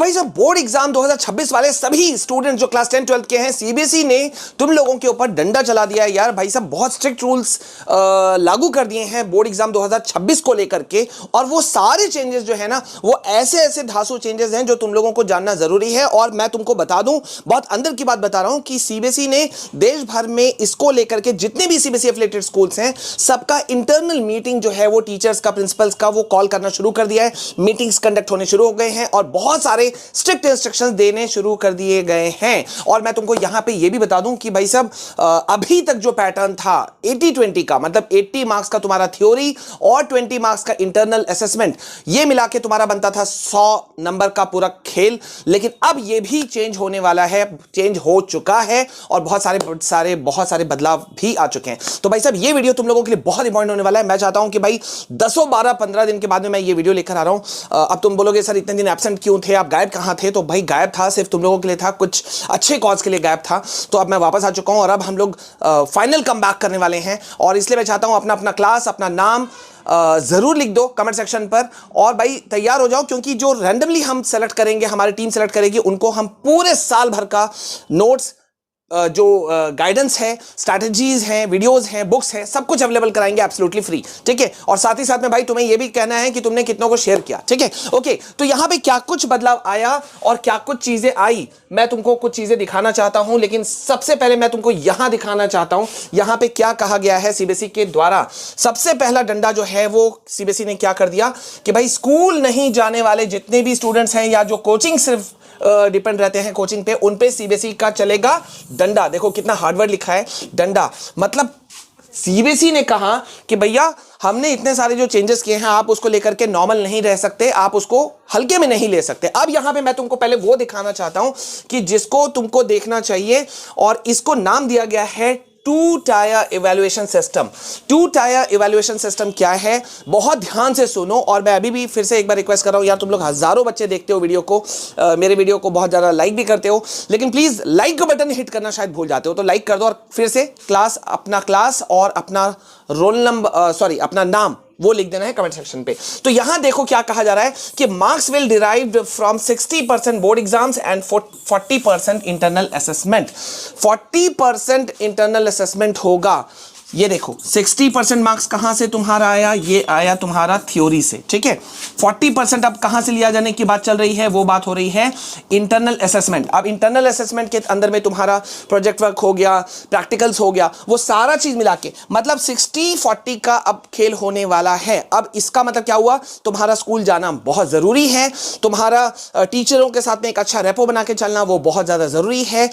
भाई साहब board exam 2026 वाले सभी स्टूडेंट जो क्लास 10 12 के हैं, सीबीएसई ने तुम लोगों के ऊपर डंडा चला दिया है यार। भाई साहब बहुत स्ट्रिक्ट रूल्स लागू कर दिए हैं बोर्ड एग्जाम 2026 को लेकर के, और वो सारे चेंजेस जो है ना वो ऐसे ऐसे धांसू चेंजेस हैं जो तुम लोगों को जानना जरूरी है। और मैं तुमको बता दूं, बहुत अंदर की बात बता रहा हूं कि सीबीएसई ने देश भर में इसको लेकर के जितने भी सीबीएसई एफिलिएटेड स्कूल्स हैं सबका इंटरनल मीटिंग जो है वो टीचर्स का, प्रिंसिपल्स का, वो कॉल करना शुरू कर दिया है। मीटिंग्स कंडक्ट होने शुरू हो गए हैं और बहुत सारे स्ट्रिक्ट इंस्ट्रक्शंस देने शुरू कर दिए गए हैं। और मैं तुमको यहां पे ये भी बता दूं कि भाई साहब अभी तक जो पैटर्न था 80-20 का, मतलब 80 मार्क्स का तुम्हारा थ्योरी और 20 मार्क्स का इंटरनल असेसमेंट, ये मिला के तुम्हारा बनता था 100 नंबर का पूरा खेल। लेकिन अब ये भी चेंज होने वाला है, चेंज हो चुका है और बहुत सारे बदलाव भी आ चुके हैं। तो भाई साहब ये वीडियो तुम लोगों के लिए बहुत इंपॉर्टेंट होने वाला है। मैं चाहता हूं कि भाई 10, 12, 15 दिन के बाद में मैं ये वीडियो लेकर आ रहा हूं। अब तुम बोलोगे सर इतने दिन एब्सेंट क्यों थे, आप गायब कहां थे? तो भाई गायब था सिर्फ तुम लोगों के लिए था, कुछ अच्छे कॉज के लिए गायब था। तो अब मैं वापस आ चुका हूं और अब हम लोग फाइनल कम बैक करने वाले हैं। और इसलिए मैं चाहता हूं अपना अपना क्लास, अपना नाम जरूर लिख दो कमेंट सेक्शन पर और भाई तैयार हो जाओ, क्योंकि जो रैंडमली हम सेलेक्ट करेंगे, हमारी टीम सेलेक्ट करेगी, उनको हम पूरे साल भर का नोट्स, जो गाइडेंस है, स्ट्रैटेजीज हैं, वीडियोस हैं, बुक्स हैं, सब कुछ अवेलेबल कराएंगे एब्सोल्युटली फ्री। ठीक है, और साथ ही साथ में भाई तुम्हें यह भी कहना है कि तुमने कितनों को शेयर किया। ठीक है, ओके। तो यहां पे क्या कुछ बदलाव आया और क्या कुछ चीजें आई, मैं तुमको कुछ चीजें दिखाना चाहता हूं। लेकिन सबसे पहले मैं तुमको यहां दिखाना चाहता हूं यहां पे क्या कहा गया है सीबीएसई के द्वारा। सबसे पहला डंडा जो है वो सीबीएसई ने क्या कर दिया कि भाई स्कूल नहीं जाने वाले जितने भी स्टूडेंट्स हैं या जो कोचिंग सिर्फ डिपेंड रहते हैं कोचिंग पे, उन पे सीबीएसई का चलेगा डंडा। देखो कितना हार्डवर्ड लिखा है, डंडा। मतलब सीबीएसई ने कहा कि भैया हमने इतने सारे जो चेंजेस किए हैं, आप उसको लेकर के नॉर्मल नहीं रह सकते, आप उसको हल्के में नहीं ले सकते। अब यहां पे मैं तुमको पहले वो दिखाना चाहता हूं कि जिसको तुमको देखना चाहिए, और इसको नाम दिया गया है 2 tyre evaluation system. 2 tyre evaluation system क्या है, बहुत ध्यान से सुनो। और मैं अभी भी फिर से एक बार रिक्वेस्ट कर रहा हूं यार, तुम लोग हजारों बच्चे देखते हो वीडियो को, मेरे वीडियो को बहुत ज्यादा लाइक भी करते हो, लेकिन प्लीज लाइक का बटन हिट करना शायद भूल जाते हो, तो लाइक कर दो। और फिर से अपना क्लास और अपना रोल नंबर, अपना नाम वो लिख देना है कमेंट सेक्शन पे। तो यहां देखो क्या कहा जा रहा है कि marks will derived from 60% board exams and 40% internal assessment. 40% internal assessment होगा। ये देखो 60% मार्क्स कहां से तुम्हारा आया, ये आया तुम्हारा थ्योरी से। ठीक है, 40% अब कहां से लिया जाने की बात चल रही है, वो बात हो रही है इंटरनल असेसमेंट। अब इंटरनल असेसमेंट के अंदर में तुम्हारा प्रोजेक्ट वर्क हो गया, प्रैक्टिकल्स हो गया, वो सारा चीज मिला के मतलब 60-40 का अब खेल होने वाला है। अब इसका मतलब क्या हुआ, तुम्हारा स्कूल जाना बहुत जरूरी है, तुम्हारा टीचरों के साथ में एक अच्छा रेपो बना के चलना वो बहुत ज्यादा जरूरी है,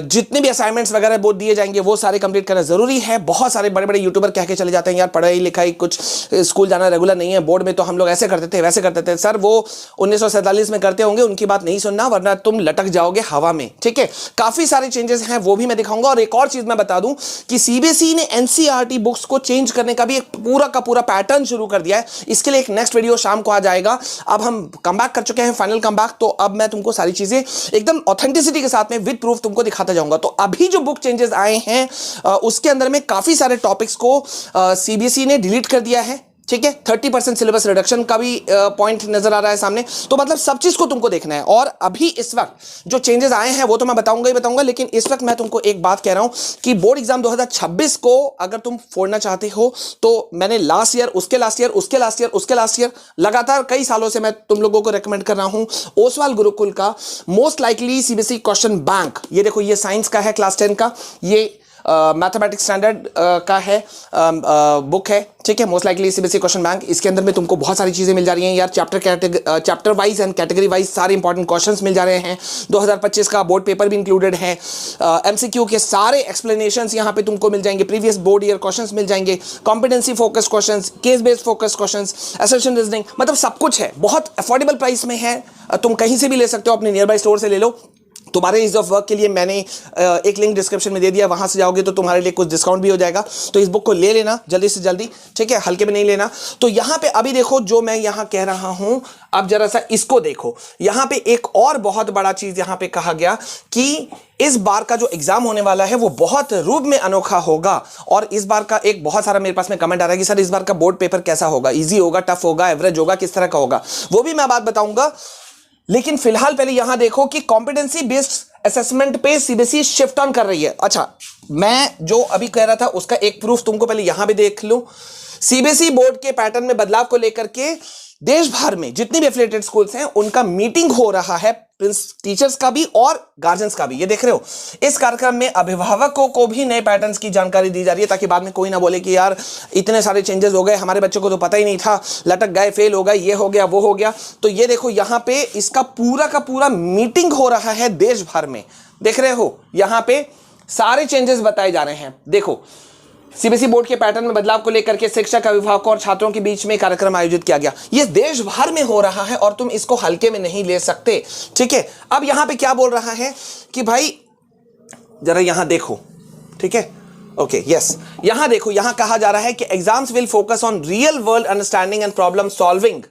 जितने भी असाइनमेंट्स वगैरह बोर्ड दिए जाएंगे वो सारे कंप्लीट करना जरूरी है। बहुत सारे बड़े बड़े यूट्यूबर कह के चले जाते हैं यार पढ़ाई लिखाई कुछ स्कूल जाना रेगुलर नहीं है, बोर्ड में तो हम लोग ऐसे करते थे वैसे करते थे। सर वो 1947 में करते होंगे, उनकी बात नहीं सुनना वरना तुम लटक जाओगे हवा में। ठीक है, काफी सारे चेंजेस हैं वो भी मैं दिखाऊंगा। और एक और चीज मैं बता दूं कि सीबीएसई ने एनसीईआरटी बुक्स को चेंज करने का भी एक पूरा का पूरा पैटर्न शुरू कर दिया है। इसके लिए एक नेक्स्ट वीडियो शाम को आ जाएगा। अब हम कम बैक कर चुके हैं, फाइनल कम बैक, तो अब मैं तुमको सारी चीजें एकदम ऑथेंटिसिटी के साथ में विद प्रूफ तुमको दिखाता जाऊंगा। तो अभी जो बुक चेंजेस आए हैं उसके अंदर में काफी सारे टॉपिक्स को सीबीएसई ने डिलीट कर दिया है। ठीक है, 30% सिलेबस रिडक्शन का भी पॉइंट नजर आ रहा है सामने। तो मतलब सब चीज को तुमको देखना है। और अभी इस वक्त जो चेंजेस आए हैं वो तो मैं बताऊंगा ही बताऊंगा, लेकिन इस वक्त मैं तुमको एक बात कह रहा हूं कि बोर्ड एग्जाम 2026 को अगर तुम फोड़ना चाहते हो तो मैंने लास्ट ईयर, उसके लास्ट ईयर, उसके लास्ट ईयर, उसके लास्ट ईयर, लगातार कई सालों से मैं तुम लोगों को रेकमेंड कर रहा हूं ओसवाल गुरुकुल का most likely CBSE question bank. ये देखो, ये साइंस का है क्लास 10 का, ये मैथमेटिक्स स्टैंडर्ड का है बुक है। ठीक है, most likely CBSE question bank. इसके अंदर में तुमको बहुत सारी चीजें मिल जा रही हैं यार, chapter wise and category wise सारे इंपॉर्टेंट क्वेश्चंस मिल जा रहे हैं। 2025 का बोर्ड पेपर भी इंक्लूडेड है, एमसीक्यू के सारे एक्सप्लेनेशंस यहां पे तुमको मिल जाएंगे, प्रीवियस बोर्ड ईयर क्वेश्चंस मिल जाएंगे, competency focus questions, case based focus questions, assertion reasoning, मतलब सब कुछ है। बहुत अफोर्डेबल प्राइस में है, तुम कहीं से भी ले सकते हो, अपने नियर बाय स्टोर से ले लो। तुम्हारे इज ऑफ वर्क के लिए मैंने एक लिंक डिस्क्रिप्शन में दे दिया, वहां से जाओगे तो तुम्हारे लिए कुछ डिस्काउंट भी हो जाएगा। तो इस बुक को ले लेना जल्दी से जल्दी। ठीक है, हल्के में नहीं लेना। तो यहां पे अभी देखो जो मैं यहां कह रहा हूं, अब जरा सा इसको देखो। यहां पे एक और बहुत बड़ा चीज यहां पे कहा गया कि इस बार का जो एग्जाम होने वाला है वो बहुत रूप में अनोखा होगा। और इस बार का एक बहुत सारा मेरे पास में कमेंट आ रहा है कि सर इस बार का बोर्ड पेपर कैसा होगा, इजी होगा, टफ होगा, एवरेज होगा, किस तरह का होगा, वो भी मैं बात बताऊंगा। लेकिन फिलहाल पहले यहां देखो कि कॉम्पिटेंसी बेस्ड असेसमेंट पे सीबीएसई शिफ्ट ऑन कर रही है। अच्छा, मैं जो अभी कह रहा था उसका एक प्रूफ तुमको पहले यहां भी देख लो। सीबीएसई बोर्ड के पैटर्न में बदलाव को लेकर के देश भर में जितनी भी एफिलिएटेड स्कूल्स हैं उनका मीटिंग हो रहा है, टीचर्स का भी और गार्जियंस का भी। ये देख रहे हो, इस कार्यक्रम में अभिभावकों को भी नए पैटर्न्स की जानकारी दी जा रही है, ताकि बाद में कोई ना बोले कि यार इतने सारे चेंजेस हो गए, हमारे बच्चों को तो पता ही नहीं था, लटक गए, फेल हो गए, ये हो गया, वो हो गया। तो ये देखो, यहां पे इसका पूरा का पूरा मीटिंग हो रहा है देश भर में। देख रहे हो, यहां पे सारे चेंजेस बताए जा रहे हैं। देखो, सीबीएसई बोर्ड के पैटर्न में बदलाव को लेकर के शिक्षक, अभिभावकों और छात्रों के बीच में कार्यक्रम आयोजित किया गया। यह देश भर में हो रहा है और तुम इसको हल्के में नहीं ले सकते, ठीक है। अब यहां पे क्या बोल रहा है कि भाई जरा यहां देखो, ठीक है, ओके, यस, यहां देखो, यहां कहा जा रहा है कि exams will focus on real world understanding and problem solving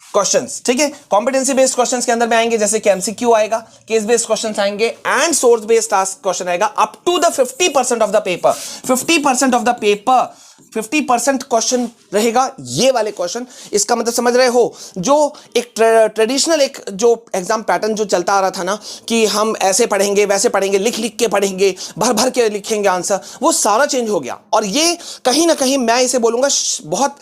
questions, ठीक है। कॉम्पिटेंसी बेस्ड क्वेश्चंस के अंदर में आएंगे, जैसे कि एमसीक्यू आएगा, केस बेस्ड क्वेश्चंस आएंगे and source based task question आएगा up to the 50% of the paper. 50% of the paper, 50% question रहेगा ये वाले क्वेश्चन। इसका मतलब समझ रहे हो, जो एक ट्रेडिशनल एक जो एग्जाम पैटर्न जो चलता आ रहा था ना, कि हम ऐसे पढ़ेंगे, वैसे पढ़ेंगे, लिख लिख के पढ़ेंगे, भर भर के लिखेंगे आंसर, वो सारा चेंज हो गया। और ये कहीं ना कहीं मैं इसे बोलूंगा बहुत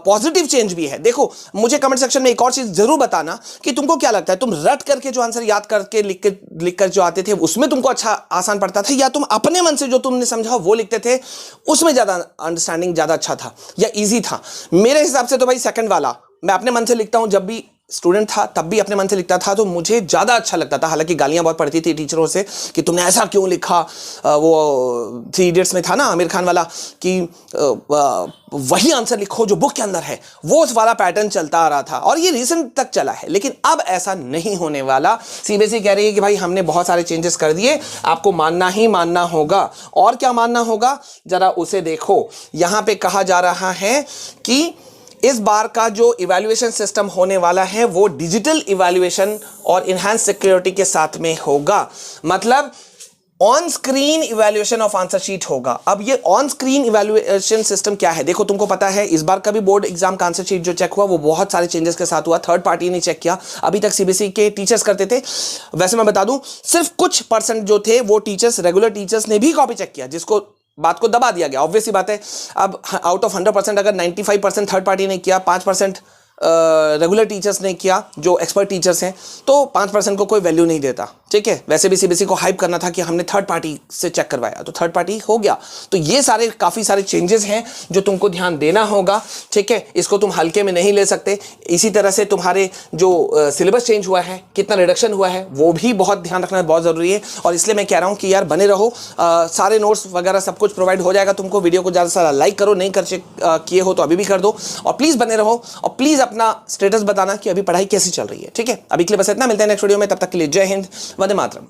पॉजिटिव चेंज भी है। देखो, मुझे कमेंट सेक्शन में एक और चीज जरूर बताना कि तुमको क्या लगता है, तुम रट करके जो आंसर याद करके लिख कर जो आते थे उसमें तुमको अच्छा आसान पड़ता था, या तुम अपने मन से जो तुमने समझा वो लिखते थे उसमें ज्यादा अंडरस्टैंडिंग ज्यादा अच्छा था या इजी था? मेरे हिसाब से तो भाई सेकंड वाला, मैं अपने मन से लिखता हूं, जब भी स्टूडेंट था तब भी अपने मन से लिखता था, तो मुझे ज्यादा अच्छा लगता था। हालांकि गालियां बहुत पड़ती थी टीचरों से कि तुमने ऐसा क्यों लिखा। वो 3 इडियट्स में था ना आमिर खान वाला, कि वही आंसर लिखो जो बुक के अंदर है, वो वाला पैटर्न चलता आ रहा था और ये रिसेंट तक चला है। लेकिन अब ऐसा नहीं होने वाला। सीबीएसई कह रही है कि भाई हमने बहुत सारे चेंजेस कर दिए, आपको मानना ही मानना होगा। और क्या मानना होगा, जरा उसे देखो। यहां पे कहा जा रहा है कि इस बार का जो इवैल्यूएशन सिस्टम होने वाला है वो डिजिटल इवैल्यूएशन और इनहैंस सिक्योरिटी के साथ में होगा। मतलब on screen evaluation of answer sheet होगा। अब ये ऑन स्क्रीन इवैल्यूएशन सिस्टम क्या है? देखो, तुमको पता है इस बार का भी बोर्ड एग्जाम का आंसर शीट जो चेक हुआ वो बहुत सारे चेंजेस के साथ हुआ। थर्ड पार्टी ने चेक किया। अभी तक सीबीएसई के टीचर्स करते थे। वैसे मैं बता दूं, सिर्फ कुछ परसेंट जो थे वो टीचर्स, रेगुलर टीचर्स ने भी कॉपी चेक किया, जिसको बात को दबा दिया गया। ऑब्वियस सी बात है, अब आउट ऑफ 100% अगर 95% थर्ड पार्टी ने किया, 5% रेगुलर टीचर्स ने किया जो एक्सपर्ट टीचर्स हैं, तो 5% को कोई वैल्यू नहीं देता, ठीक है। वैसे भी सीबीएसई को हाइप करना था कि हमने थर्ड पार्टी से चेक करवाया, तो थर्ड पार्टी हो गया। तो ये सारे काफ़ी सारे चेंजेस हैं जो तुमको ध्यान देना होगा, ठीक है। इसको तुम हल्के में नहीं ले सकते। इसी तरह से तुम्हारे जो सिलेबस चेंज हुआ है, कितना रिडक्शन हुआ है, वो भी बहुत ध्यान रखना बहुत ज़रूरी है। और इसलिए मैं कह रहा हूँ कि यार बने रहो, सारे नोट्स वगैरह सब कुछ प्रोवाइड हो जाएगा तुमको। वीडियो को ज़्यादा से ज़्यादा लाइक करो, नहीं कर किए हो तो अभी भी कर दो, और प्लीज़ बने रहो, और प्लीज़ अपना स्टेटस बताना कि अभी पढ़ाई कैसी चल रही है, ठीक है। अभी के लिए बस इतना, मिलते हैं नेक्स्ट वीडियो में, तब तक के लिए जय हिंद, वंदे मातरम।